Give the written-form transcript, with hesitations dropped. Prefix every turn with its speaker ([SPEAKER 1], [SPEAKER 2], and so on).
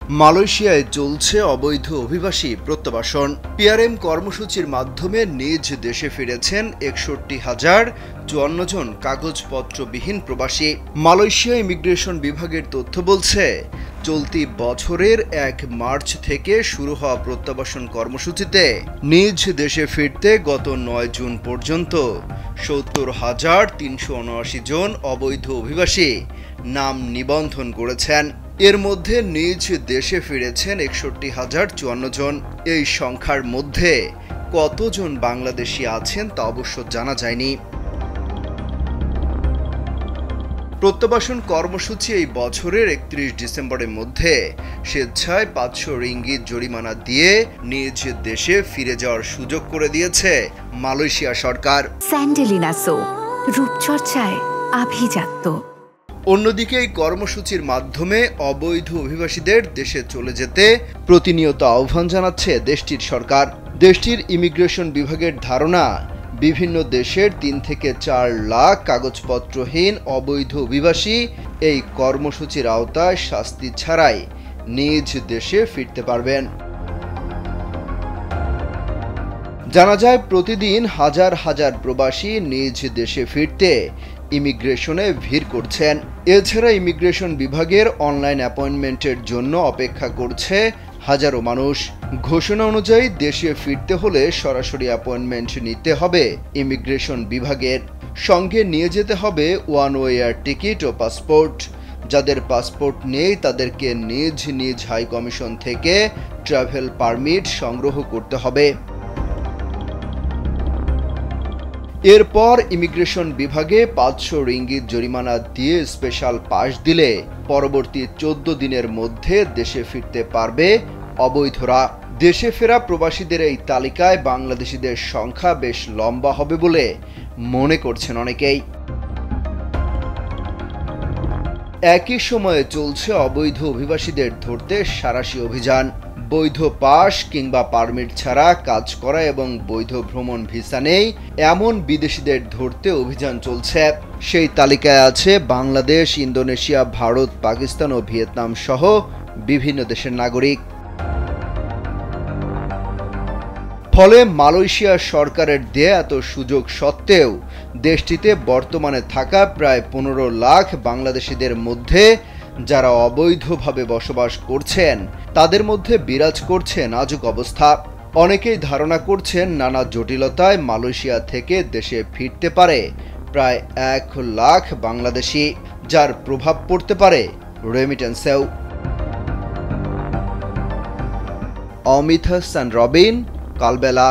[SPEAKER 1] মালয়েশিয়ায় চলছে অবৈধ অভিবাসী প্রত্যাবাসন। পিআরএম কর্মসূচির মাধ্যমে নিজ দেশে ফিরেছেন ৬১,০৫৪ জন কাগজপত্রবিহীন প্রবাসী। মালয়েশিয়া ইমিগ্রেশন বিভাগের তথ্য বলছে, চলতি বছরের ১ মার্চ থেকে শুরু হওয়া প্রত্যাবাসন কর্মসূচিতে নিজ দেশে ফিরতে গত ৯ জুন পর্যন্ত ৭০,৩৭৯ জন অবৈধ অভিবাসী নাম নিবন্ধন করেছেন। এর মধ্যে নিজ দেশে ফিরেছেন ৬১,০৫৪ জন। এই সংখ্যার মধ্যে কতজন বাংলাদেশি আছেন তা অবশ্য জানা যায়নি। প্রত্যাবাসন কর্মসূচি এই বছরের ৩১ ডিসেম্বরের মধ্যে স্বেচ্ছায় ৫০০ রিঙ্গিত জরিমানা দিয়ে নিজ দেশে ফিরে যাওয়ার সুযোগ করে দিয়েছে মালয়েশিয়া সরকার।
[SPEAKER 2] স্যান্ডেলিনা সো, রূপচর্চায় আভিজাত্য।
[SPEAKER 1] অন্যদিকে এই কর্মসূচির মাধ্যমে অবৈধ অভিবাসীদের দেশে চলে যেতে প্রতিনিয়ত আহ্বান জানাচ্ছে দেশটির সরকার। দেশটির ইমিগ্রেশন বিভাগের ধারণা, বিভিন্ন দেশের ৩ থেকে ৪ লাখ কাগজপত্রহীন অবৈধ অভিবাসী এই কর্মসূচির আওতায় শাস্তি ছাড়াই নিজ দেশে ফিরতে পারবেন। জানা যায়, প্রতিদিন হাজার হাজার প্রবাসী নিজ দেশে ফিরতে ইমিগ্রেশনে ভিড় করছেন। এছাড়া ইমিগ্রেশন বিভাগের অনলাইন অ্যাপয়েন্টমেন্টের জন্য অপেক্ষা করছে হাজারো মানুষ। ঘোষণা অনুযায়ী দেশে ফিরতে হলে সরাসরি অ্যাপয়েন্টমেন্ট নিতে হবে ইমিগ্রেশন বিভাগের। সঙ্গে নিয়ে যেতে হবে ওয়ান ওয়ে এয়ার টিকিট ও পাসপোর্ট। যাদের পাসপোর্ট নেই তাদেরকে নিজ নিজ হাই কমিশন থেকে ট্রাভেল পারমিট সংগ্রহ করতে হবে। এরপর ইমিগ্রেশন বিভাগে ৫০০ রিঙ্গিত জরিমানা দিয়ে স্পেশাল পাস দিলে পরবর্তী ১৪ দিনের মধ্যে দেশে ফিরতে পারবে অবৈধরা। দেশে ফেরা প্রবাসীদের এই তালিকায় বাংলাদেশিদের সংখ্যা বেশ লম্বা হবে বলে মনে করছেন অনেকেই। একই সময়ে চলছে অবৈধ অভিবাসীদের ধরতে সাঁড়াশি অভিযান। বৈধ পাস কিংবা পারমিট ছাড়া কাজ করা এবং বৈধ ভ্রমণ ভিসা নেই এমন বিদেশিদের ধরতে অভিযান চলছে। সেই তালিকায় আছে বাংলাদেশ, ইন্দোনেশিয়া, ভারত, পাকিস্তান ও ভিয়েতনাম সহ বিভিন্ন দেশের নাগরিক। ফলে মালয়েশিয়া সরকারের দেয়া এত সুযোগ সত্ত্বেও দেশটিতে বর্তমানে থাকা প্রায় ১৫ লাখ বাংলাদেশিদের মধ্যে যারা অবৈধভাবে বসবাস করছেন তাদের মধ্যে বিরাজ করছে নাজুক অবস্থা। অনেকেই ধারণা করছেন নানা জটিলতায় মালয়েশিয়া থেকে দেশে ফিরতে পারে প্রায় ১ লাখ বাংলাদেশি, যার প্রভাব পড়তে পারে রেমিটেন্সেও। অমিত হাসান রবিন, কালবেলা।